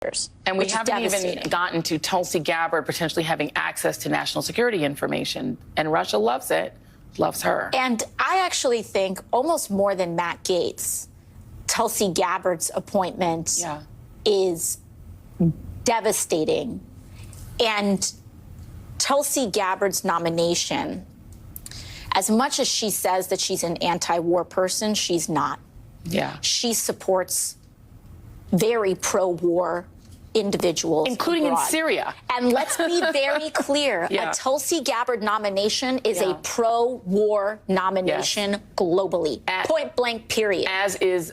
And we haven't even gotten to Tulsi Gabbard potentially having access to national security information. And Russia loves it, loves her. And I actually think almost more than Matt Gaetz, Tulsi Gabbard's appointment is devastating. And Tulsi Gabbard's nomination, as much as she says that she's an anti-war person, she's not. Yeah. She supports very pro-war individuals, including abroad. In Syria. And let's be very clear, a Tulsi Gabbard nomination is a pro-war nomination globally, point blank, period. As is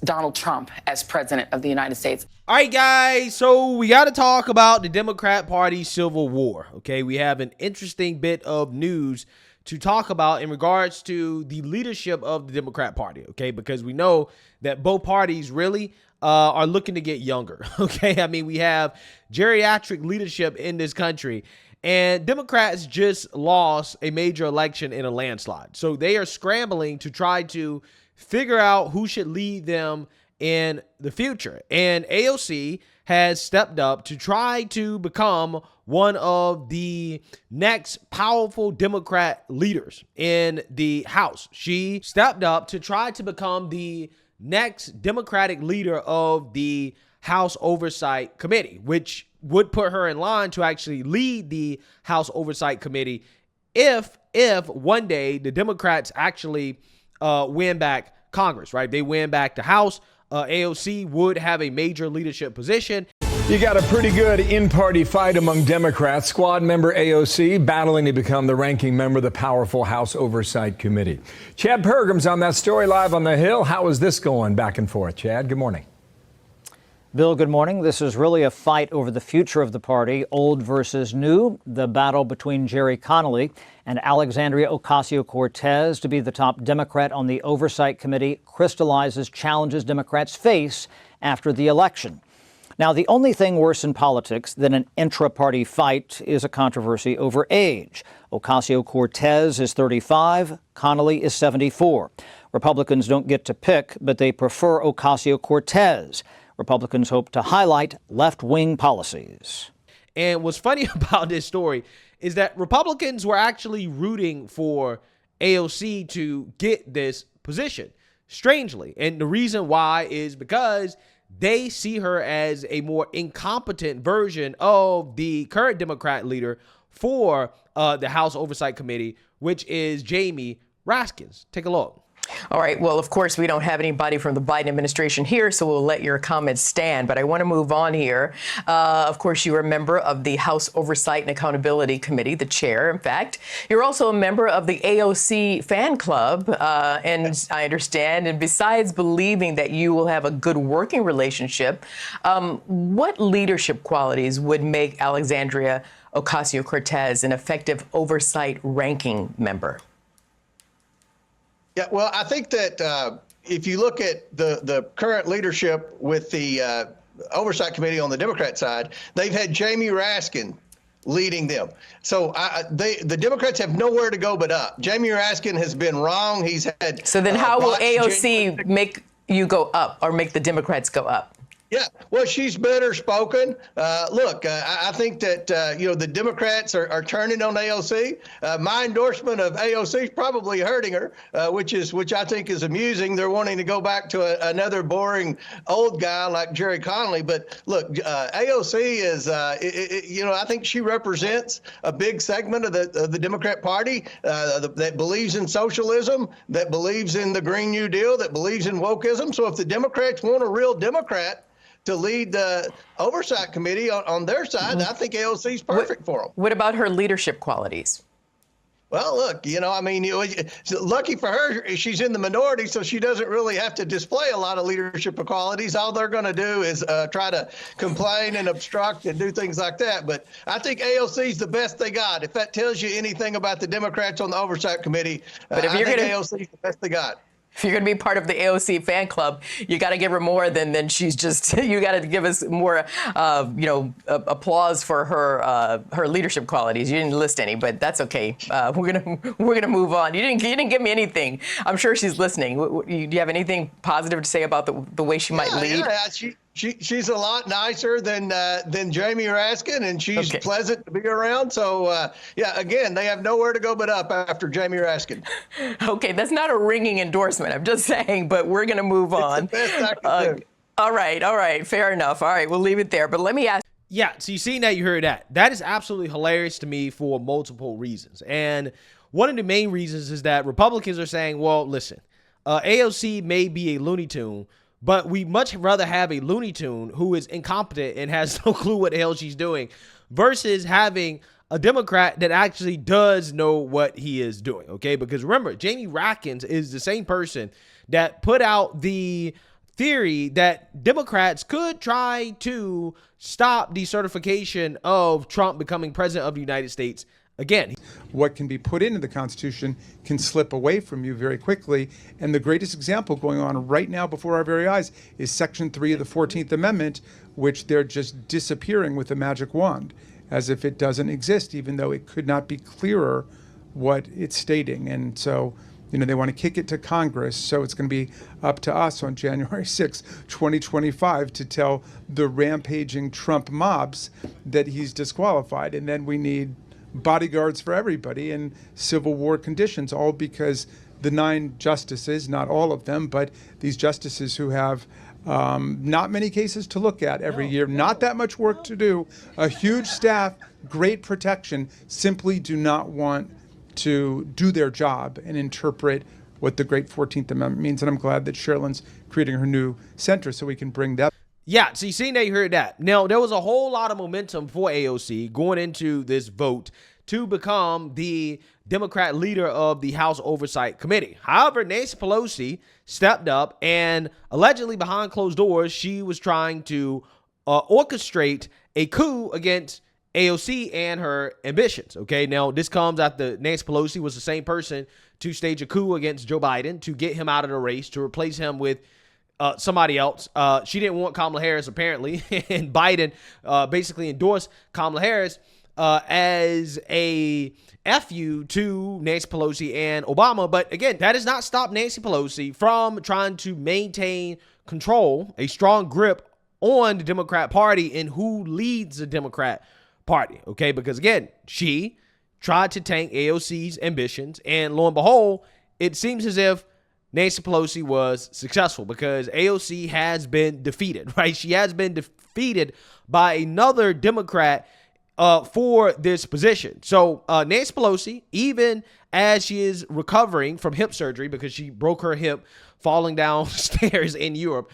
Donald Trump as president of the United States. All right, guys, so we got to talk about the Democrat Party civil war, okay? We have an interesting bit of news to talk about in regards to the leadership of the Democrat Party, okay? Because we know that both parties really are looking to get younger, okay? I mean, we have geriatric leadership in this country, and Democrats just lost a major election in a landslide. So they are scrambling to try to figure out who should lead them in the future. And AOC has stepped up to try to become one of the next powerful Democrat leaders in the House. She stepped up to try to become the next Democratic leader of the House Oversight Committee, which would put her in line to actually lead the House Oversight Committee if one day the Democrats actually win back Congress, right? They win back the House. AOC would have a major leadership position. You got a pretty good in-party fight among Democrats. Squad member AOC battling to become the ranking member of the powerful House Oversight Committee. Chad Pergram's on that story live on the Hill. How is this going back and forth, Chad? Good morning. Bill, good morning. This is really a fight over the future of the party, old versus new. The battle between Gerry Connolly and Alexandria Ocasio-Cortez to be the top Democrat on the Oversight Committee crystallizes challenges Democrats face after the election. Now, the only thing worse in politics than an intra-party fight is a controversy over age. Ocasio-Cortez is 35, Connolly is 74. Republicans don't get to pick, but they prefer Ocasio-Cortez. Republicans hope to highlight left-wing policies. And what's funny about this story is that Republicans were actually rooting for AOC to get this position, strangely. And the reason why is because they see her as a more incompetent version of the current Democrat leader for the House Oversight Committee, which is Jamie Raskins. Take a look. All right. Well, of course, we don't have anybody from the Biden administration here, so we'll let your comments stand. But I want to move on here. Of course, you are a member of the House Oversight and Accountability Committee, the chair, in fact. You're also a member of the AOC fan club, and I understand. And besides believing that you will have a good working relationship, what leadership qualities would make Alexandria Ocasio-Cortez an effective oversight ranking member? Yeah, well, I think that if you look at the current leadership with the Oversight Committee on the Democrat side, they've had Jamie Raskin leading them. So the Democrats have nowhere to go but up. Jamie Raskin has been wrong. He's had. So then how will AOC make you go up or make the Democrats go up? Yeah, well, she's better spoken. Look, I think that, the Democrats are turning on AOC. My endorsement of AOC is probably hurting her, which I think is amusing. They're wanting to go back to another boring old guy like Gerry Connolly. But look, AOC is, I think she represents a big segment of the Democrat Party that believes in socialism, that believes in the Green New Deal, that believes in wokeism. So if the Democrats want a real Democrat to lead the Oversight Committee on their side, I think AOC is perfect for them. What about her leadership qualities? Well, look, lucky for her, she's in the minority, so she doesn't really have to display a lot of leadership qualities. All they're going to do is try to complain and obstruct and do things like that. But I think AOC is the best they got. If that tells you anything about the Democrats on the Oversight Committee, I think AOC is the best they got. If you're going to be part of the AOC fan club, you got to give her more than she's just. You got to give us more, applause for her leadership qualities. You didn't list any, but that's okay. We're gonna move on. You didn't give me anything. I'm sure she's listening. Do you have anything positive to say about the way she might lead? Yeah, she's a lot nicer than Jamie Raskin, and she's pleasant to be around. So yeah, again, they have nowhere to go but up after Jamie Raskin. Okay, that's not a ringing endorsement. I'm just saying, but we're going to move on. It's the best I can do. All right, fair enough. All right, we'll leave it there. But let me ask. Yeah, so you seen that, you heard that. That is absolutely hilarious to me for multiple reasons. And one of the main reasons is that Republicans are saying, well, listen, AOC may be a Looney Tune, but we much rather have a Looney Tune who is incompetent and has no clue what the hell she's doing versus having a Democrat that actually does know what he is doing, okay? Because remember, Jamie Raskin is the same person that put out the theory that Democrats could try to stop decertification of Trump becoming president of the United States again. What can be put into the Constitution can slip away from you very quickly. And the greatest example going on right now before our very eyes is Section 3 of the 14th Amendment, which they're just disappearing with a magic wand, as if it doesn't exist, even though it could not be clearer what it's stating. And so, you know, they want to kick it to Congress, so it's going to be up to us on January 6, 2025 to tell the rampaging Trump mobs that he's disqualified. And then we need bodyguards for everybody in Civil War conditions, all because the 9 justices, not all of them, but these justices who have not many cases to look at every year, not that much work to do, a huge staff, great protection, simply do not want to do their job and interpret what the great 14th Amendment means. And I'm glad that Sherilyn's creating her new center so we can bring that. Yeah, so you seen that, you heard that. Now, there was a whole lot of momentum for AOC going into this vote to become the Democrat leader of the House Oversight Committee. However, Nancy Pelosi stepped up and allegedly behind closed doors, she was trying to orchestrate a coup against AOC and her ambitions. Okay, now this comes after Nancy Pelosi was the same person to stage a coup against Joe Biden to get him out of the race, to replace him with somebody else. She didn't want Kamala Harris, apparently, and Biden basically endorsed Kamala Harris as a FU to Nancy Pelosi and Obama. But again, that does not stop Nancy Pelosi from trying to maintain control, a strong grip on the Democrat Party and who leads the Democrat Party, okay? Because again, she tried to tank AOC's ambitions, and lo and behold, it seems as if Nancy Pelosi was successful because AOC has been defeated, right? She has been defeated by another Democrat for this position. So Nancy Pelosi, even as she is recovering from hip surgery because she broke her hip falling downstairs in Europe,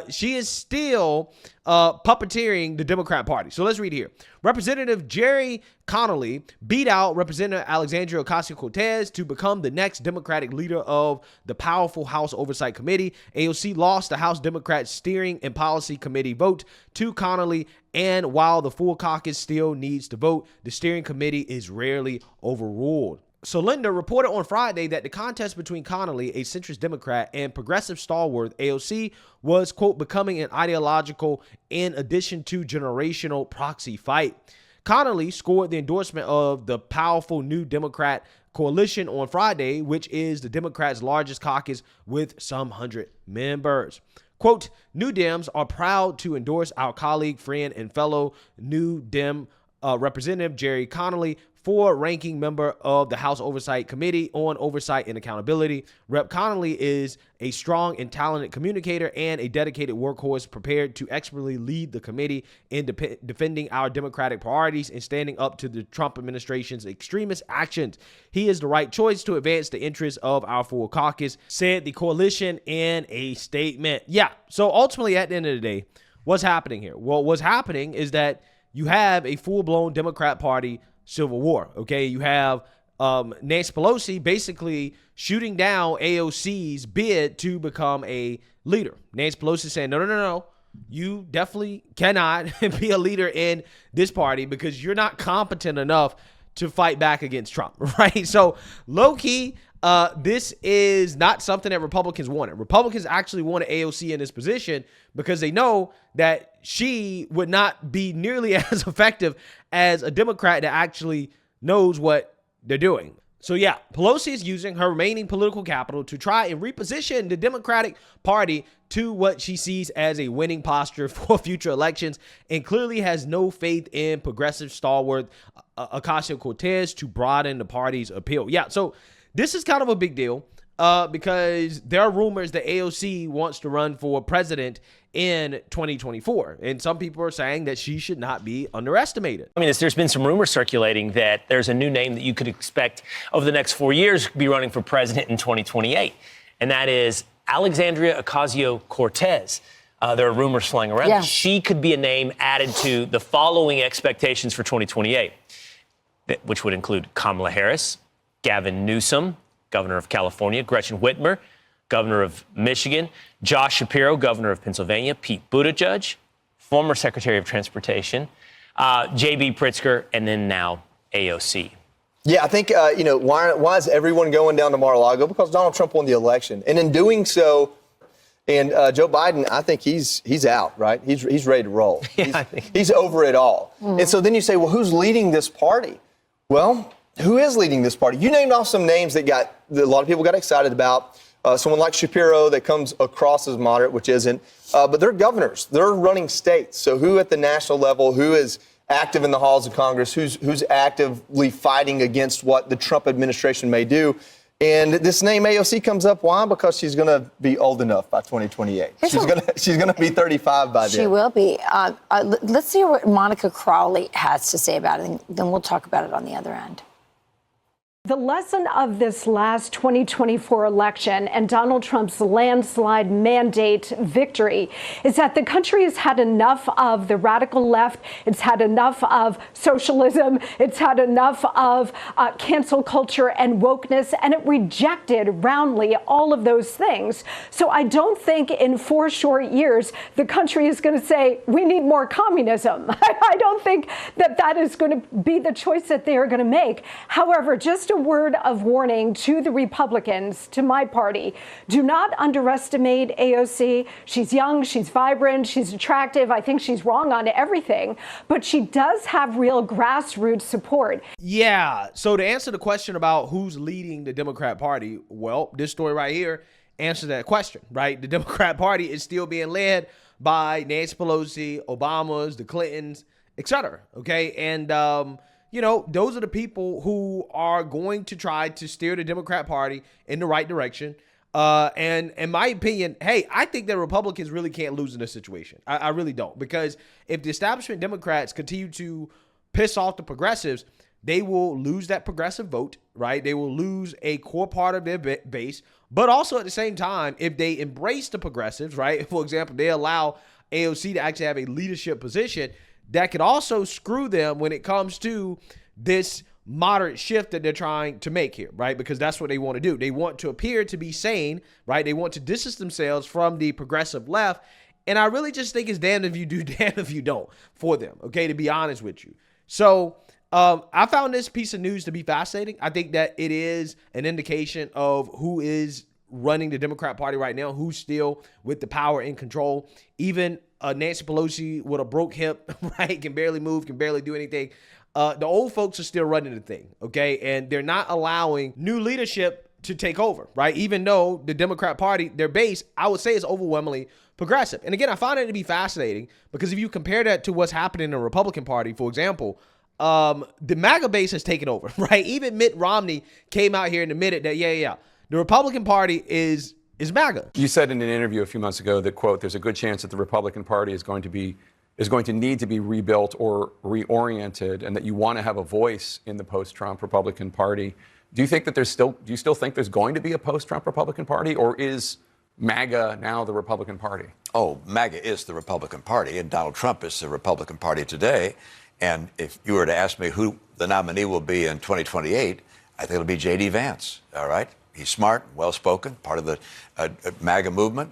she is still puppeteering the Democrat Party. So let's read here. Representative Gerry Connolly beat out Representative Alexandria Ocasio-Cortez to become the next Democratic leader of the powerful House Oversight Committee. AOC lost the House Democrat Steering and Policy Committee vote to Connolly, and while the full caucus still needs to vote, the steering committee is rarely overruled. So Linda reported on Friday that the contest between Connolly, a centrist Democrat, and progressive stalwart AOC was, quote, becoming an ideological in addition to generational proxy fight. Connolly scored the endorsement of the powerful New Democrat coalition on Friday, which is the Democrats' largest caucus with some 100 members. Quote, New Dems are proud to endorse our colleague, friend, and fellow New Dem Representative Gerry Connolly for ranking member of the House Oversight Committee on Oversight and Accountability. Rep. Connolly is a strong and talented communicator and a dedicated workhorse prepared to expertly lead the committee in defending our democratic priorities and standing up to the Trump administration's extremist actions. He is the right choice to advance the interests of our full caucus, said the coalition in a statement. Yeah, so ultimately at the end of the day, what's happening here? Well, what's happening is that you have a full-blown Democrat Party civil war, okay? You have Nancy Pelosi basically shooting down AOC's bid to become a leader. Nancy Pelosi saying, no. You definitely cannot be a leader in this party because you're not competent enough to fight back against Trump, right? So low-key, this is not something that Republicans wanted. Republicans actually wanted AOC in this position because they know that she would not be nearly as effective as a Democrat that actually knows what they're doing. So yeah, Pelosi is using her remaining political capital to try and reposition the Democratic Party to what she sees as a winning posture for future elections, and clearly has no faith in progressive stalwart Ocasio-Cortez to broaden the party's appeal. Yeah, so this is kind of a big deal because there are rumors that AOC wants to run for president in 2024. And some people are saying that she should not be underestimated. I mean, there's been some rumors circulating that there's a new name that you could expect over the next 4 years to be running for president in 2028. And that is Alexandria Ocasio-Cortez. There are rumors flying around. Yeah. She could be a name added to the following expectations for 2028, which would include Kamala Harris, Gavin Newsom, governor of California, Gretchen Whitmer, governor of Michigan, Josh Shapiro, governor of Pennsylvania, Pete Buttigieg, former Secretary of Transportation, J.B. Pritzker, and then now AOC. Yeah, I think, why is everyone going down to Mar-a-Lago? Because Donald Trump won the election. And in doing so, and Joe Biden, I think he's out, right? He's ready to roll. Yeah, He's over it all. And so then you say, well, who's leading this party? Well, who is leading this party? You named off some names that a lot of people got excited about. Someone like Shapiro that comes across as moderate, which isn't. But they're governors. They're running states. So who at the national level, who is active in the halls of Congress, who's actively fighting against what the Trump administration may do? And this name AOC comes up. Why? Because she's going to be old enough by 2028. She's going to be 35 by then. She will be. Let's see what Monica Crawley has to say about it, and then we'll talk about it on the other end. The lesson of this last 2024 election and Donald Trump's landslide mandate victory is that the country has had enough of the radical left. It's had enough of socialism. It's had enough of cancel culture and wokeness, and it rejected roundly all of those things. So I don't think in 4 short years the country is going to say we need more communism. I don't think that is going to be the choice that they are going to make. However, just a word of warning to the Republicans, to my party. Do not underestimate AOC. She's young, she's vibrant, she's attractive. I think she's wrong on everything, but she does have real grassroots support. Yeah. So to answer the question about who's leading the Democrat Party, well, this story right here answers that question, right? The Democrat Party is still being led by Nancy Pelosi, Obamas, the Clintons, etc. Okay. And, those are the people who are going to try to steer the Democrat Party in the right direction. And in my opinion, hey, I think that Republicans really can't lose in this situation. I really don't, because if the establishment Democrats continue to piss off the progressives, they will lose that progressive vote, right? They will lose a core part of their base. But also at the same time, if they embrace the progressives, right? For example, they allow AOC to actually have a leadership position, that could also screw them when it comes to this moderate shift that they're trying to make here, right? Because that's what they want to do. They want to appear to be sane, right? They want to distance themselves from the progressive left. And I really just think it's damned if you do, damned if you don't for them, okay, to be honest with you. So I found this piece of news to be fascinating. I think that it is an indication of who is running the Democrat Party right now, who's still with the power and control. Even Nancy Pelosi with a broke hip, right, can barely move, can barely do anything. The old folks are still running the thing, okay? And they're not allowing new leadership to take over, right? Even though the Democrat Party, their base, I would say, is overwhelmingly progressive. And again, I find it to be fascinating because if you compare that to what's happening in the Republican Party, for example, the MAGA base has taken over, right? Even Mitt Romney came out here and admitted that, the Republican Party is MAGA. You said in an interview a few months ago that, quote, there's a good chance that the Republican Party is going to need to be rebuilt or reoriented, and that you want to have a voice in the post-Trump Republican Party. Do you think that do you still think there's going to be a post-Trump Republican Party, or is MAGA now the Republican Party? Oh, MAGA is the Republican Party, and Donald Trump is the Republican Party today. And if you were to ask me who the nominee will be in 2028, I think it'll be J.D. Vance, all right? He's smart, well-spoken, part of the MAGA movement.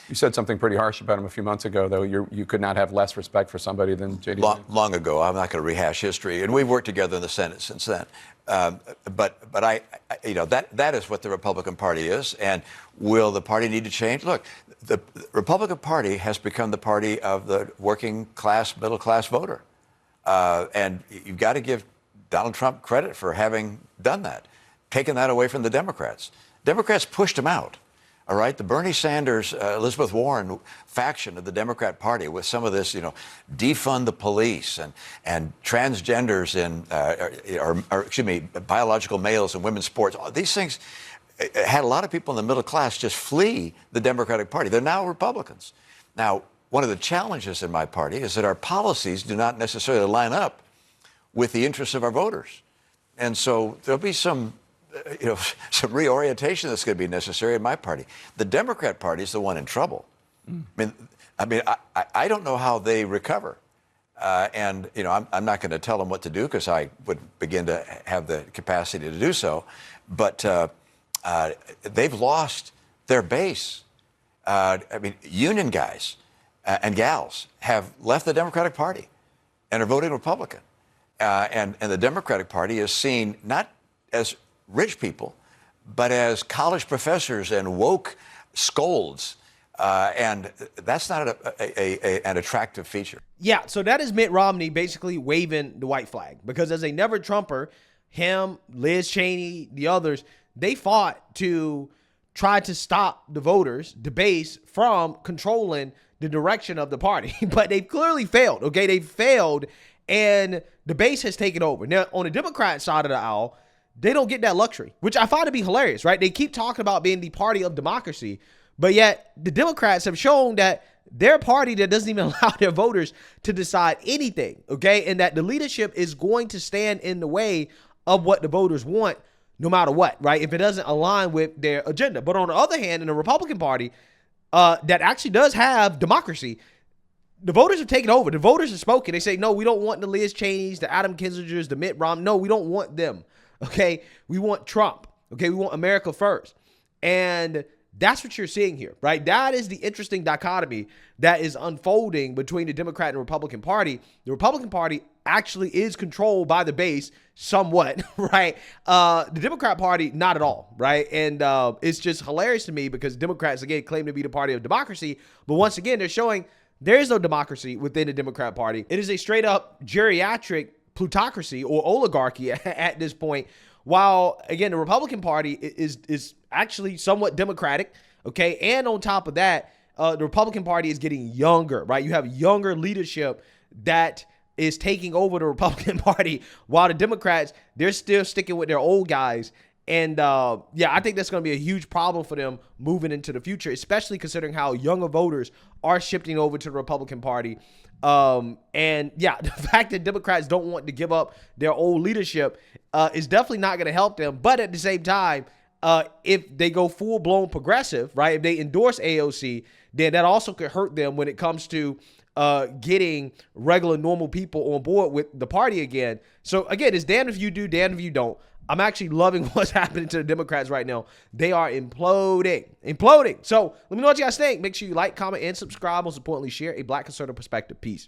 You said something pretty harsh about him a few months ago, though. You could not have less respect for somebody than J.D. Vance. Long ago. I'm not going to rehash history. And we've worked together in the Senate since then. But that is what the Republican Party is. And will the party need to change? Look, the Republican Party has become the party of the working class, middle class voter. And you've got to give Donald Trump credit for having done that. taken that away from the Democrats. Democrats pushed them out. All right, the Bernie Sanders, Elizabeth Warren faction of the Democrat Party with some of this, defund the police and transgenders in, or excuse me, biological males in women's sports. These things had a lot of people in the middle class just flee the Democratic Party. They're now Republicans. Now, one of the challenges in my party is that our policies do not necessarily line up with the interests of our voters. And so there'll be some reorientation that's going to be necessary in my party. The Democrat Party is the one in trouble. I don't know how they recover. I'm not going to tell them what to do because I would begin to have the capacity to do so. But they've lost their base. Union guys and gals have left the Democratic Party and are voting Republican. And the Democratic Party is seen not as rich people, but as college professors and woke scolds. And that's not an attractive feature. Yeah, so that is Mitt Romney basically waving the white flag. Because as a never-Trumper, him, Liz Cheney, the others, they fought to try to stop the voters, the base, from controlling the direction of the party. But they've clearly failed, okay? They've failed, and the base has taken over. Now, on the Democrat side of the aisle, they don't get that luxury, which I find to be hilarious, right? They keep talking about being the party of democracy, but yet the Democrats have shown that they're a party that doesn't even allow their voters to decide anything, okay? And that the leadership is going to stand in the way of what the voters want no matter what, right? If it doesn't align with their agenda. But on the other hand, in the Republican Party, that actually does have democracy, the voters have taken over. The voters have spoken. They say, no, we don't want the Liz Cheneys, the Adam Kinzingers, the Mitt Romney. No, we don't want them. Okay, we want Trump. Okay, we want America first. And that's what you're seeing here, right? That is the interesting dichotomy that is unfolding between the Democrat and Republican Party. The Republican Party actually is controlled by the base somewhat, right? The Democrat Party, not at all, right? And it's just hilarious to me because Democrats, again, claim to be the party of democracy. But once again, they're showing there is no democracy within the Democrat Party. It is a straight up geriatric plutocracy or oligarchy at this point, while again the Republican Party is actually somewhat democratic, okay? And on top of that, the Republican Party is getting younger, right? You have younger leadership that is taking over the Republican Party, while the Democrats, they're still sticking with their old guys. And I think that's going to be a huge problem for them moving into the future, especially considering how younger voters are shifting over to the Republican Party. The fact that Democrats don't want to give up their old leadership is definitely not going to help them. But at the same time, if they go full-blown progressive, right, if they endorse AOC, then that also could hurt them when it comes to getting regular, normal people on board with the party again. So, again, it's damned if you do, damned if you don't. I'm actually loving what's happening to the Democrats right now. They are imploding. So let me know what you guys think. Make sure you like, comment, and subscribe. Most importantly, share a Black conservative perspective. Peace.